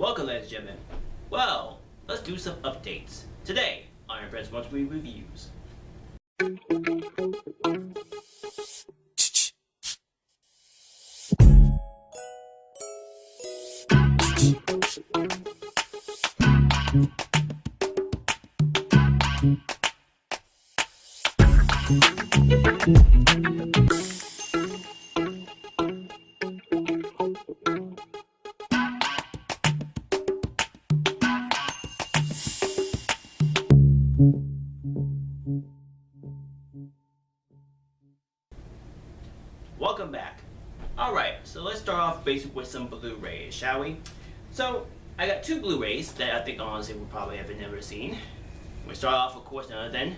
Welcome, ladies and gentlemen. Well, let's do some updates. Today, Iron Press Monthly Reviews. Welcome back. Alright, so let's start off basically with some Blu-rays, shall we? So, I got two Blu-rays that I think honestly we probably have never seen. We start off, of course, none other than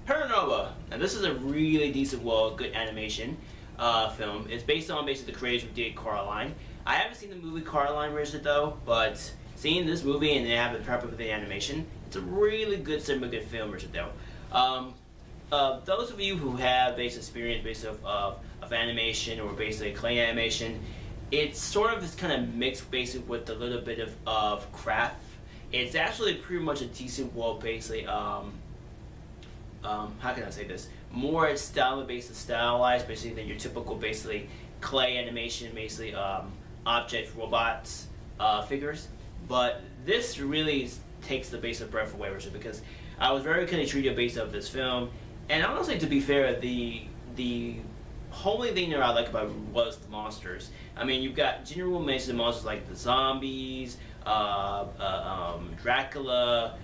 Paranormal. Now this is a really decent, good animation film. It's based on basically the creators who did Coraline. I haven't seen the movie Coraline originally though, but seeing this movie and then having the prep of the animation, it's a really good, good film originally though. Those of you who have basic experience of animation or basically clay animation, it's sort of this kind of mixed basically with a little bit of craft. It's actually pretty much a decent basically how can I say this? More stylized basically than your typical basically clay animation, basically objects, robots, figures. But this really takes the basic breath away with it because I was very kind of intrigued based of this film. And honestly, to be fair, the only thing that I like about it was the monsters. I mean, you've got general monsters like the zombies, Dracula.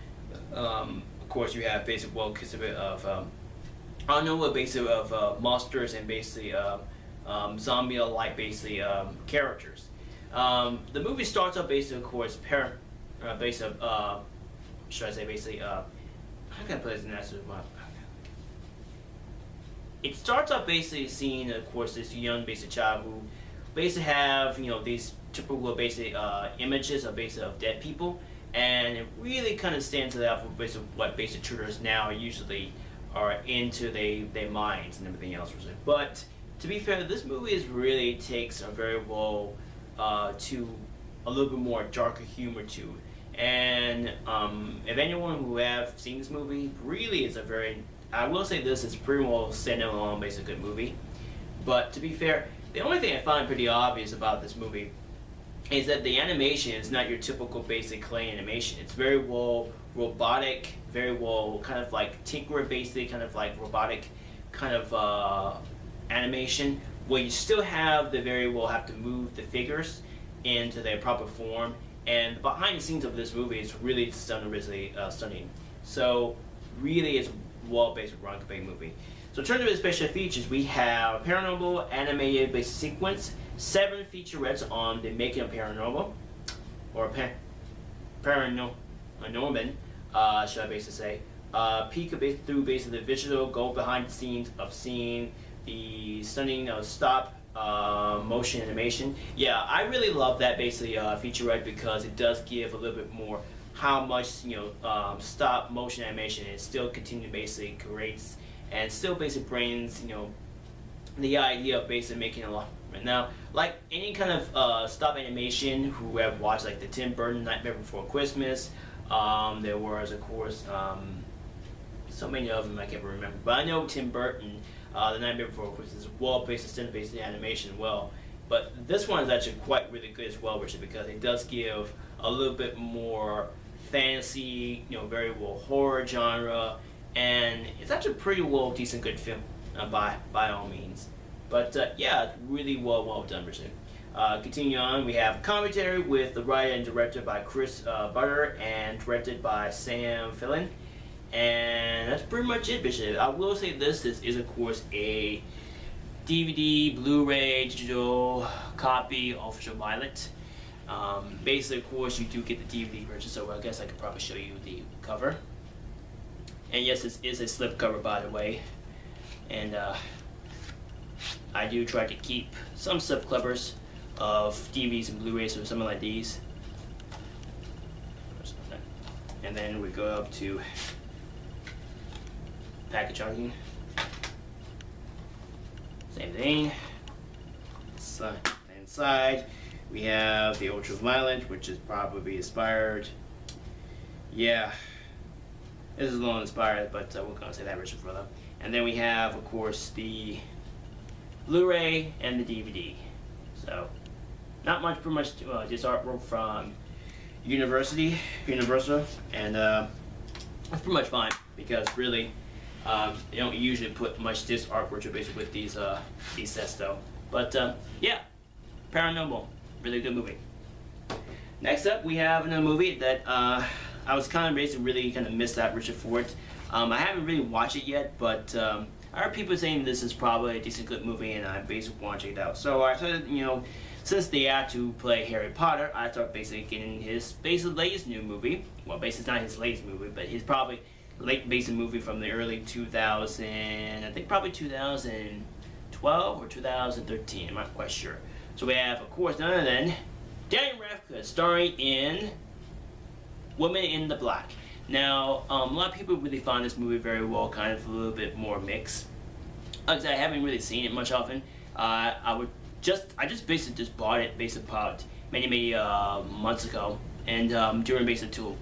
Of course, you have basic monsters and basically zombie-like characters. The movie starts up basically, of course, should I say basically how can I put this in that? It starts off basically seeing, of course, this young basic child who basically have these typical basic images of dead people, and it really kind of stands out for basically what basic tutors now usually are into their minds and everything else. But to be fair, this movie really takes a very well to a little bit more darker humor to it. And if anyone who have seen this movie, really is I will say this is pretty well standalone, basically good movie. But to be fair, the only thing I find pretty obvious about this movie is that the animation is not your typical basic clay animation. It's very well robotic, very well kind of like Tinker basically kind of like robotic kind of animation, where you still have the very well have to move the figures into their proper form. And the behind the scenes of this movie is really stunning. So really it's wall-based rock-based movie. So in terms of the special features, we have Paranormal animated basic sequence, 7 featurettes on the making of Paranormal, or Paranorman, should I basically say. Peek through basically the visual, go behind the scenes of seeing the stunning stop motion animation. Yeah, I really love that basically featurette because it does give a little bit more how much stop motion animation it still continue basically creates and still basically brings the idea of basically making a lot. Now, like any kind of stop animation, who have watched like the Tim Burton Nightmare Before Christmas, there was of course so many of them I can't remember, but I know Tim Burton, the Nightmare Before Christmas is based on animation well. But this one is actually quite really good as well, Richard, because it does give a little bit more fantasy, very well horror genre, and it's actually a pretty decent good film by all means. But yeah, it's really well done, Richard. Continuing on, we have commentary with the writer and director by Chris Butter and directed by Sam Filin. And that's pretty much it, Bishop. I will say this is of course a DVD, Blu-ray, digital copy, official Violet. Basically, of course, you do get the DVD version, so I guess I could probably show you the cover. And yes, this is a slip cover, by the way. And I do try to keep some slip covers of DVDs and Blu-rays or something like these. And then we go up to packaging. Same thing. So inside We have the Ultraviolet, which is probably inspired. Yeah, this is a little inspired, but we're gonna say that Richard for them. And then we have, of course, the Blu-ray and the DVD. So, not much, pretty much just artwork from Universal, and it's pretty much fine because really they don't usually put much this artwork basically with these sets though. But yeah, Paranormal, really good movie. Next up, we have another movie that I was kind of basically really kind of missed out, Richard Fort. I haven't really watched it yet, but I heard people saying this is probably a decent good movie, and I basically want to check it out. So I started, since they had to play Harry Potter, I started basically getting his latest new movie. Well, basically it's not his latest movie, but his probably late basic movie from the early 2000, I think probably 2012 or 2013, I'm not quite sure. So we have, of course, none other than Daniel Radcliffe starring in Woman in the Black. Now, a lot of people really find this movie very well, kind of a little bit more mixed. Like I said, I haven't really seen it much often. I just basically just bought it basically about many months ago, and during basically till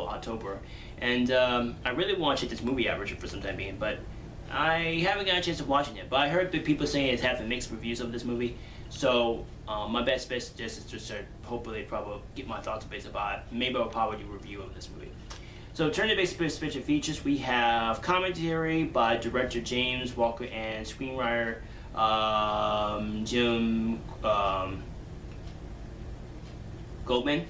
October, and I really want to check this movie out, Richard, for some time being, but I haven't got a chance of watching it. But I heard the people saying it's having mixed reviews of this movie, so my best bet is to start hopefully probably get my thoughts based about it. Maybe I'll probably do a review of this movie. So turning to basic special features, we have commentary by director James Walker and screenwriter Jim Goldman,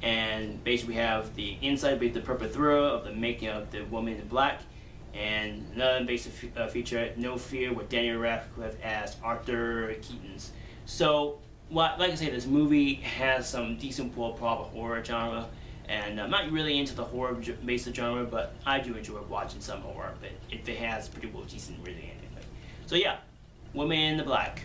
and basically we have the inside the purpose thrill of the making of the Woman in Black, and another basic feature, No Fear, with Daniel Radcliffe as Arthur Keaton's. So, like I say, this movie has some decent proper horror genre, and I'm not really into the horror based genre, but I do enjoy watching some horror. But if it has pretty well decent really anything. So yeah, Woman in the Black.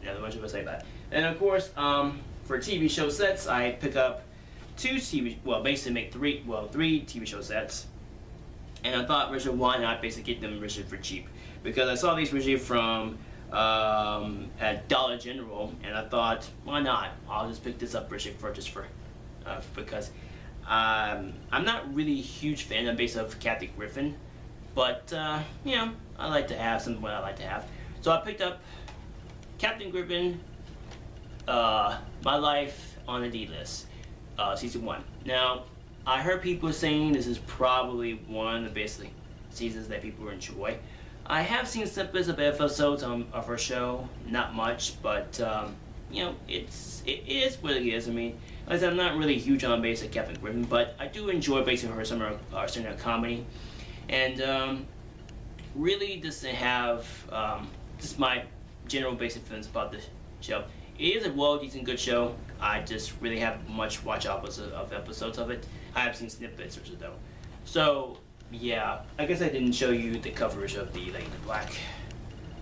Yeah, not much of a say about it. And of course, for TV show sets, I pick up basically make three TV show sets. And I thought, Richard, why not basically get them, Richard, for cheap? Because I saw these, Richard, from at Dollar General, and I thought, why not? I'll just pick this up, Richard, because I'm not really a huge fan of Kathy Griffin, but I like to have something I like to have. So I picked up Captain Griffin, My Life on the D-List, season 1. Now, I heard people saying this is probably one of the basically seasons that people enjoy. I have seen snippets of episodes of her show, not much, but it is what it is. I mean, like I said, I'm not really huge on basic Captain Griffin, but I do enjoy basically her stand-up comedy, and really just have just my general basic feelings about the show. It is a decent good show. I just really haven't much watch of episodes of it. I have seen snippets or so though. So yeah, I guess I didn't show you the coverage of the Lady in Black.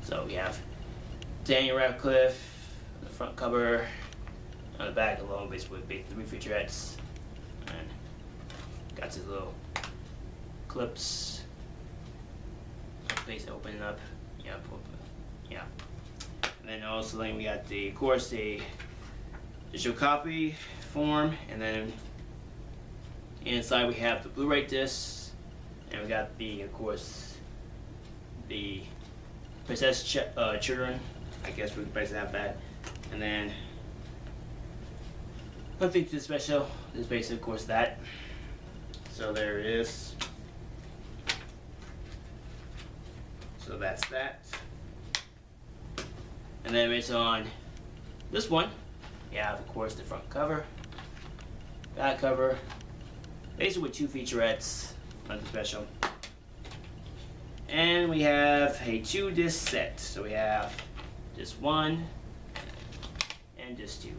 So we have Daniel Radcliffe, the front cover, on the back alone, basically with 3 featurettes, and got these little clips, basically opening up, yeah. And then also then we got of course the digital copy form, and then inside we have the Blu-ray disc, and we got of course the Princess Children. I guess we basically have that, and then nothing too special. Is basically of course that. So there it is. So that's that. And then it's on this one. You have, of course, the front cover, back cover, basically with 2 featurettes, nothing special. And we have a 2-disc set. So we have disc 1 and disc 2.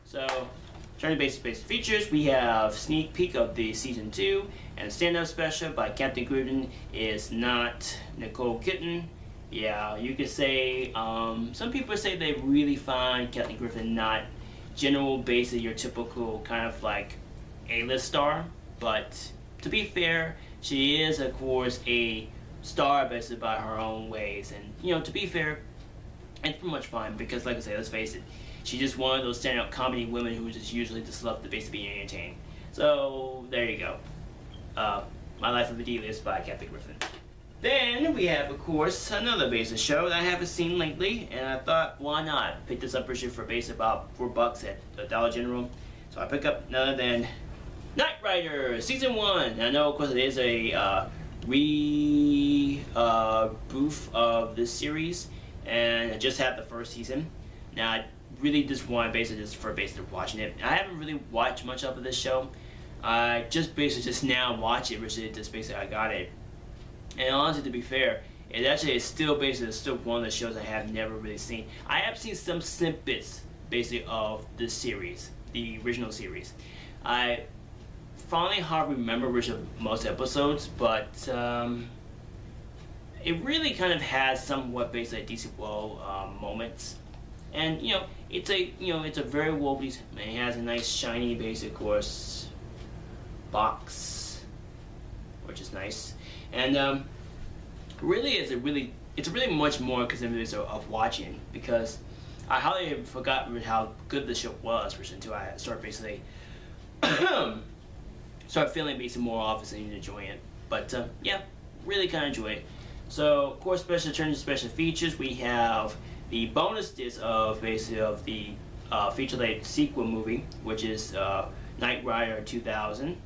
So, turning to basic features, we have sneak peek of the season 2, and stand-up special by Captain Griffin is not Nicole Kidman. Yeah, you could say, some people say they really find Captain Griffin not general basic, your typical kind of like A-list star, but to be fair, she is of course a star basically by her own ways, and to be fair, And it's pretty much fine because, like I say, let's face it, she's just one of those stand-up comedy women who just usually just love to basically be entertained. So there you go. My Life of a D-List by Kathy Griffin. Then we have, of course, another basic show that I haven't seen lately, and I thought, why not? Pick this up for for base about $4 at the Dollar General. So I pick up none other than Knight Rider Season 1. I know, of course, it is a boof of this series, and I just had the first season. Now I really just want basically watching it. I haven't really watched much of this show. I just basically just now watch it, which is just basically I got it. And honestly, to be fair, it actually is still one of the shows I have never really seen. I have seen some snippets basically of this series, the original series. I finally hard remember which of most episodes, but it really kind of has somewhat basically decent moments. And it's a very wobbly. It has a nice shiny basic course box, which is nice. And really, it's really much more because of watching, because I hardly forgot how good the show was until I started basically start feeling basically more obviously and enjoying it. But yeah, really kind of enjoy it. So of course, special turns and special features. We have the bonus disc of the feature-length sequel movie, which is Knight Rider 2000.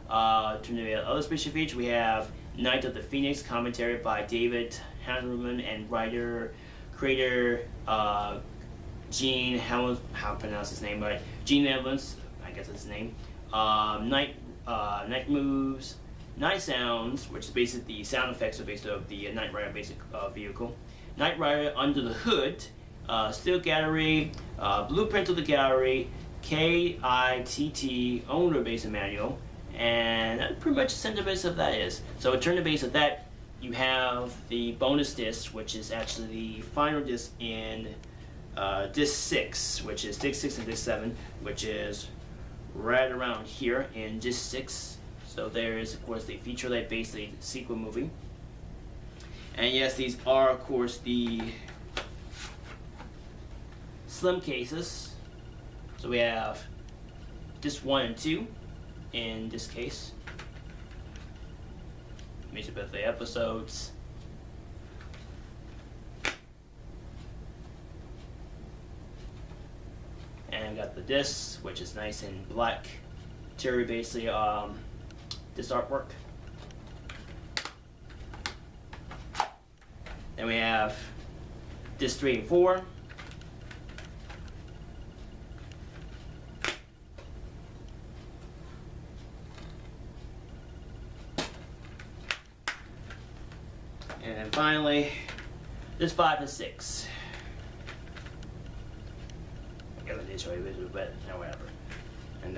To the other special feature, we have Night of the Phoenix, commentary by David Hanneman and creator Gene, how to pronounce his name right? Gene Evans, I guess that's his name. Night Moves, Night Sounds, which is basically the sound effects of the Knight Rider vehicle. Knight Rider Under the Hood, Steel Gallery, Blueprint of the Gallery, KITT Owner Basic Manual, and that's pretty much the center base of that is. So turn the base of that, you have the bonus disc, which is actually the final disc in disc 6, which is disc 6 and disc 7, which is right around here in disc 6. So there is, of course, the feature-length basically sequel movie. And yes, these are, of course, the slim cases. So we have disc 1 and 2 in this case. Major birthday episodes. And got the disc, which is nice in black. Terry basically this artwork. Then we have disc 3 and 4. And then finally, disc 5 and 6. I guess I did show you a little bit, no whatever. And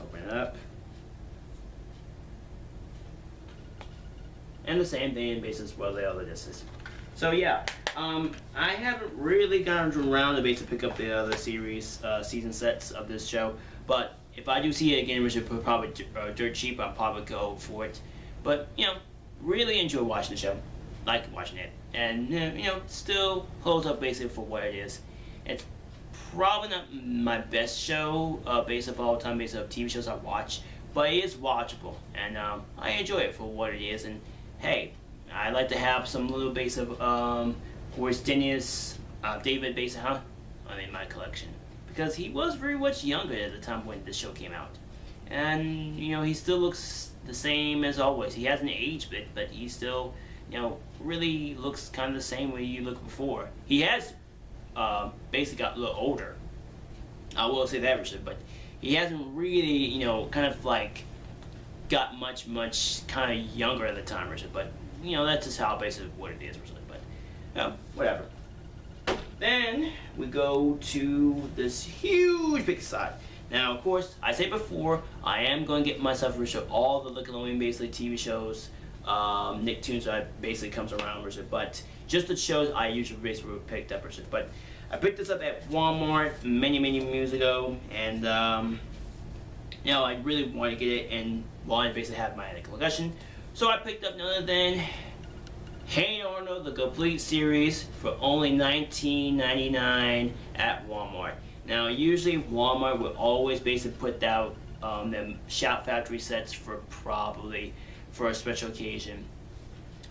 open it up. And the same thing basis well the other discs. So yeah, I haven't really gotten around to basically pick up the other series season sets of this show, but if I do see it again, which is probably dirt cheap, I'll probably go for it. But really enjoy watching the show, like watching it, and still holds up basically for what it is. It's probably not my best show based of all time, based of TV shows I watch, but it is watchable, and I enjoy it for what it is. And hey, I like to have some little base of Dennis David base in my collection, because he was very much younger at the time when the show came out, and he still looks the same as always. He hasn't aged a bit, but he still really looks kind of the same way you looked before. He has basically got a little older, I will say that, Richard, but he hasn't really kind of like got much kind of younger at the time, Richard. But that's just how basically what it is, Richard. But whatever. Then we go to this huge big side. Now, of course, I said before, I am going to get myself Richard all the Nickelodeon basically TV shows, Nicktoons that basically comes around, Richard. But just the shows I usually basically picked up, Richard. But I picked this up at Walmart many years ago, and I really wanted to get it and wanted to basically have my collection. So I picked up none other than Hey Arnold, the complete series for only $19.99 at Walmart. Now, usually Walmart will always basically put out them Shout Factory sets for probably for a special occasion.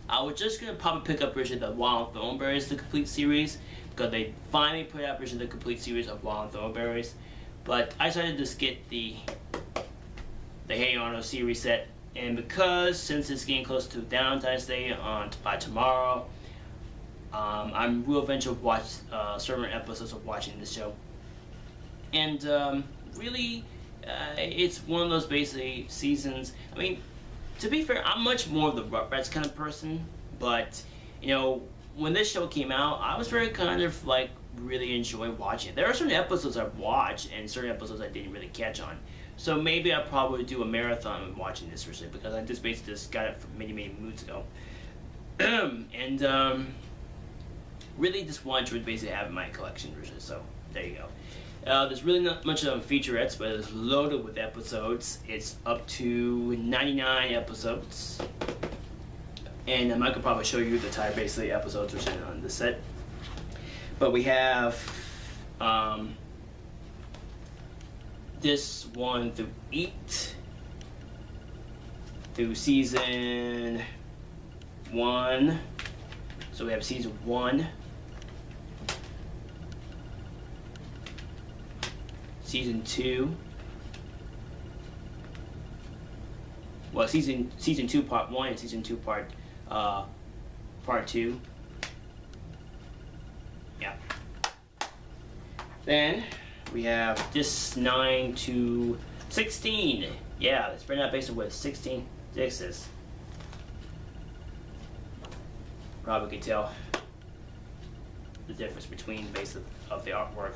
I was just gonna probably pick up version of the Wild Thornberrys, the complete series, because they finally put out version of the complete series of Wild Thornberrys. But I decided to just get the Hey Arnold series set. And because since it's getting close to Valentine's Day by tomorrow, I will eventually watch certain episodes of watching this show. And really, it's one of those basically seasons. I mean, to be fair, I'm much more of the Rugrats kind of person, but you know, when this show came out, I was very kind of like really enjoying watching it. There are certain episodes I've watched and certain episodes I didn't really catch on. So maybe I'll probably do a marathon of watching this recently because I just basically just got it from many moons ago. And really just wanted to basically have in my collection version, so there you go. There's really not much of featurettes, but it's loaded with episodes. It's up to 99 episodes. And I could probably show you the entire basically episodes which are on the set. But we have this one through 8 through season 1. So we have season 1, season 2, well season 2 part 1 and season 2 part 2. Yeah. Then we have this 9 to 16. Yeah, let's bring that basically with 16 discs. Probably can tell the difference between the base of the artwork.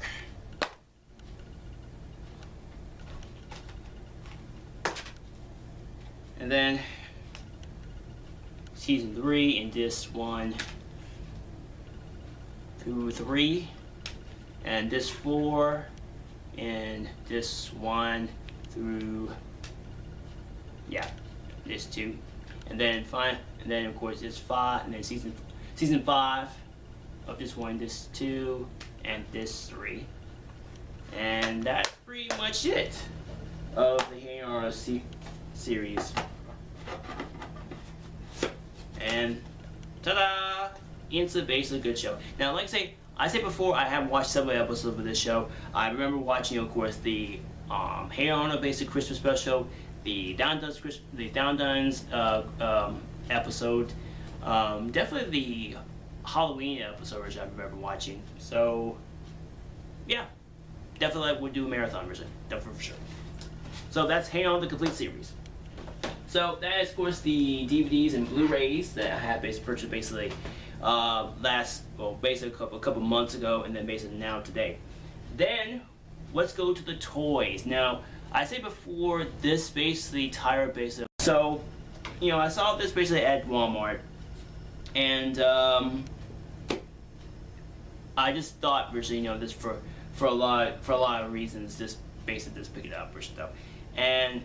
And then season 3 in this 1 through 3, and this 4 and this 1 through, yeah, this 2, and then of course this 5, and then season 5 of this 1, this 2, and this 3, and that's pretty much it of the Hey Arnold series. And ta-da! It's a basically good show. Now, like I said before, I have watched several episodes of this show. I remember watching, of course, the Hey Arnold basic Christmas special, the Down Duns episode, definitely the Halloween episode which I remember watching. So, yeah, definitely would do a marathon version, definitely for sure. So that's Hey Arnold the complete series. So that is, of course, the DVDs and Blu-rays that I had purchased basically basically a couple months ago, and then basically now today. Then let's go to the toys. Now, I said before, this basically tire basically. So, you know, I saw this basically at Walmart, and I just thought, basically, you know, this for a lot of reasons, just basically just pick it up or stuff, and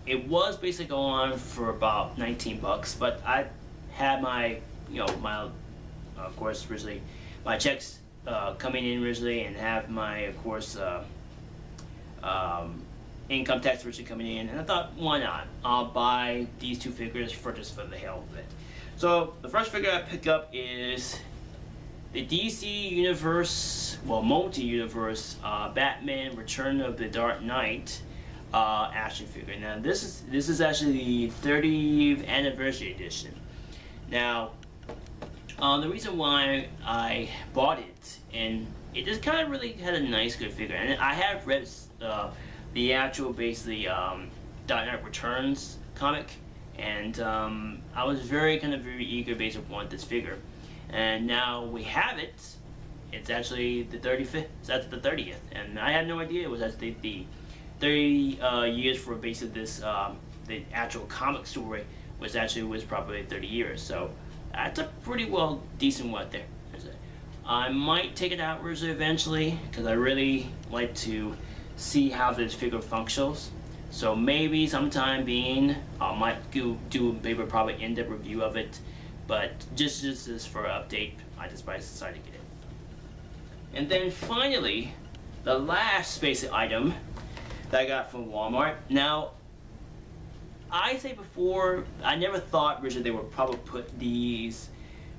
it was basically going on for about 19 bucks, but I had my, you know, my, of course, originally, my checks coming in originally, and have my, of course, income tax originally coming in, and I thought, why not? I'll buy these two figures for just for the hell of it. So the first figure I pick up is the DC Universe, well, multi-universe Batman Return of the Dark Knight action figure. Now this is actually the 30th anniversary edition. Now the reason why I bought it, and it just kind of really had a nice good figure, and I have read the actual basically Dark Knight Returns comic, and I was very eager basically want this figure, and now we have it. It's actually the 35th. It's at the 30th, and I had no idea it was actually the 30 years for basically this, the actual comic story was probably 30 years. So that's a pretty well decent one there. I might take it out eventually because I really like to see how this figure functions. So maybe sometime I might do maybe probably in-depth review of it. But just for an update, I decided to get it. And then finally, the last basic item that I got from Walmart. Now, I say before, I never thought originally they would probably put these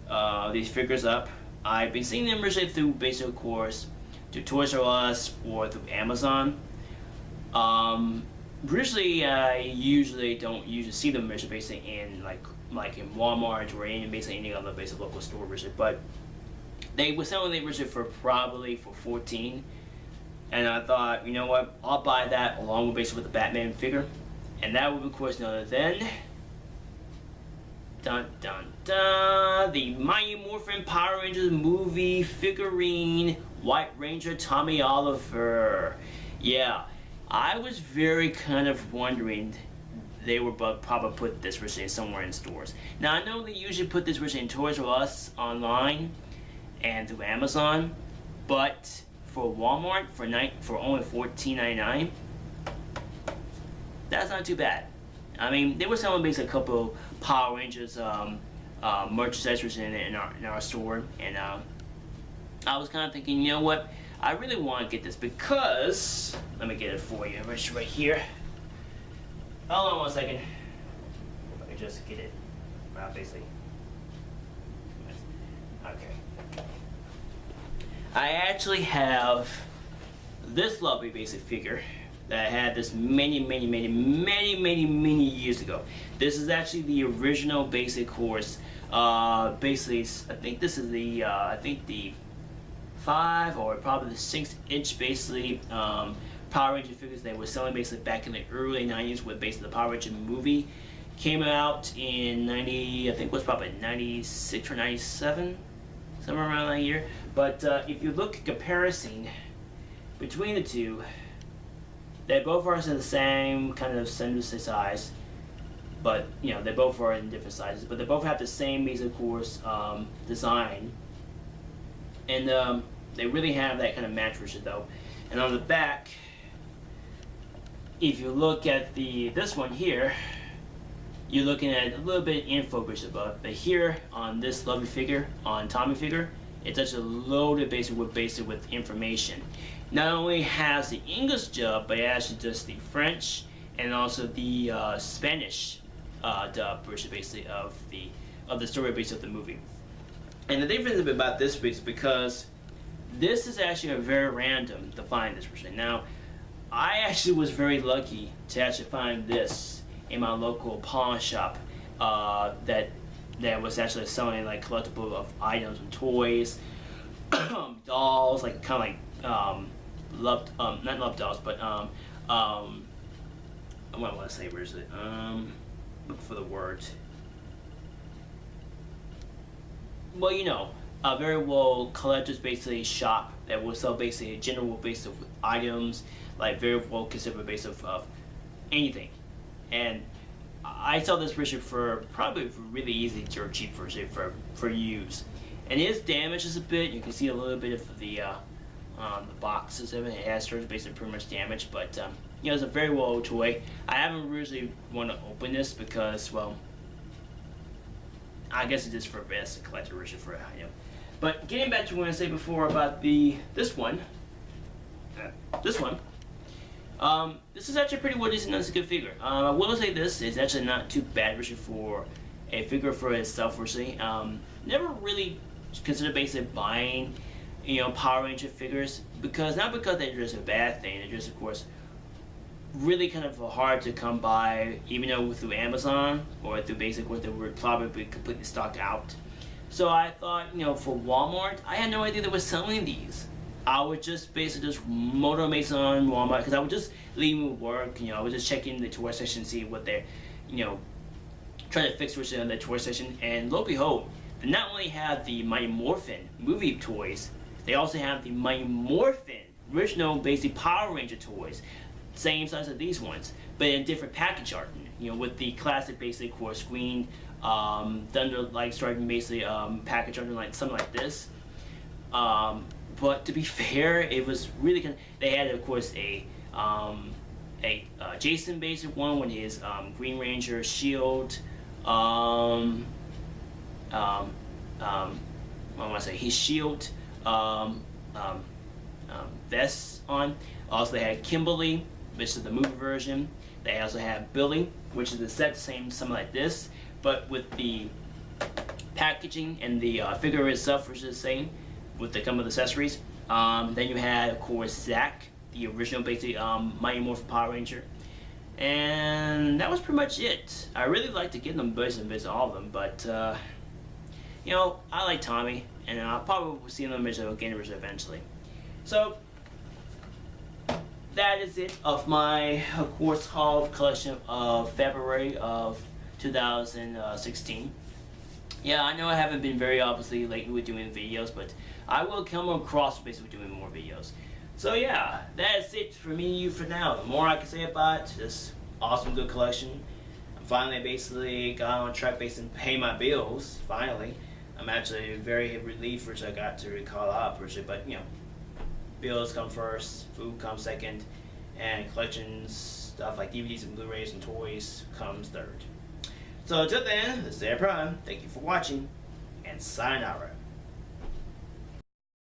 figures up. I've been seeing them originally through basic course, through Toys R Us or through Amazon. Originally, I usually don't see them originally basically in like in Walmart or any other basic local store originally, but they were selling the originally for probably for 14, and I thought, you know what, I'll buy that along with basically with the Batman figure, and that would be of course none other than dun dun dun, the Mighty Morphin Power Rangers movie figurine, White Ranger Tommy Oliver. Yeah, I was very kind of wondering they were probably put this version somewhere in stores. Now I know they usually put this version in Toys R Us online and through Amazon, but for Walmart for only $14.99, that's not too bad. I mean, they were selling basically a couple Power Rangers merchandise in our store, and I was kind of thinking, you know what, I really want to get this because, let me get it for you, right here. Hold on one second. If I can just get it, basically. Okay. I actually have this lovely basic figure that I had this many years ago. This is actually the original basic course. Basically, I think this is the the 5 or probably the 6-inch basically Power Ranger figures they were selling basically back in the early 90s with basically the Power Ranger movie. Came out in 90, I think it was probably 96 or 97, somewhere around that year. But if you look at comparison between the two, they both are in the same kind of similar size, but you know they both are in different sizes. But they both have the same basic course design, and they really have that kind of match version though. And on the back, if you look at this one here, you're looking at a little bit of info above. But here on this lovely figure, on Tommy figure, it's actually loaded basically with information. Not only has the English dub, but it actually does the French and also the Spanish dub version basically of the story based of the movie. And the difference about this is because this is actually a very random to find this version. Now, I actually was very lucky to actually find this in my local pawn shop that was actually selling like collectible of items and toys, dolls, like kind of like not love dolls, but what do I want to say? Where is it? Look for the words. Well, you know, a very well collectors basically shop that will sell basically a general base of items, like very well considered base of anything. And I saw this version for probably really easy or cheap version for use. And it is damaged just a bit. You can see a little bit of the boxes of it. It has basically pretty much damaged, but you know, it's a very well toy. I haven't really want to open this because, well, I guess it is for best collector version for it, you know. But getting back to what I said before about this one. This is actually pretty well decent. That's a good figure. I will say this is actually not too bad version for a figure for itself. Actually, never really considered basically buying, you know, Power Ranger figures not because they're just a bad thing. They're just, of course, really kind of hard to come by, even though through Amazon or through basic where they would probably completely stocked out. So I thought, you know, for Walmart, I had no idea they were selling these. I would just basically just motor mason on Walmart because I would just leave work, you know, I would just check in the toy section, see what they're, you know, trying to fix what's in the toy section, and lo and behold, they not only have the Mighty Morphin movie toys, they also have the Mighty Morphin original basic Power Ranger toys, same size as these ones, but in different package art, you know, with the classic basic course green, thunder-like striking basically package art like something like this. But to be fair, it was really kind of, they had of course a Jason basic one with his Green Ranger shield, I want to say his shield vest on. Also, they had Kimberly, which is the movie version. They also had Billy, which is the set same, something like this, but with the packaging and the figure itself, which is the same, with the some of the accessories. Then you had, of course, Zack, the original basic Mighty Morphin Power Ranger. And that was pretty much it. I really like to get them and visit all of them, but you know, I like Tommy, and I'll probably see them again eventually. So that is it of my, of course, haul collection of February of 2016. Yeah, I know I haven't been very obviously lately with doing videos, but I will come across basically doing more videos. So yeah, that's it for me for now. The more I can say about this awesome good collection, I finally basically got on track basically pay my bills, finally. I'm actually very relieved which I got to recall out, but you know, bills come first, food comes second, and collections, stuff like DVDs and Blu-rays and toys comes third. So until then, this is Air Prime. Thank you for watching, and sayonara.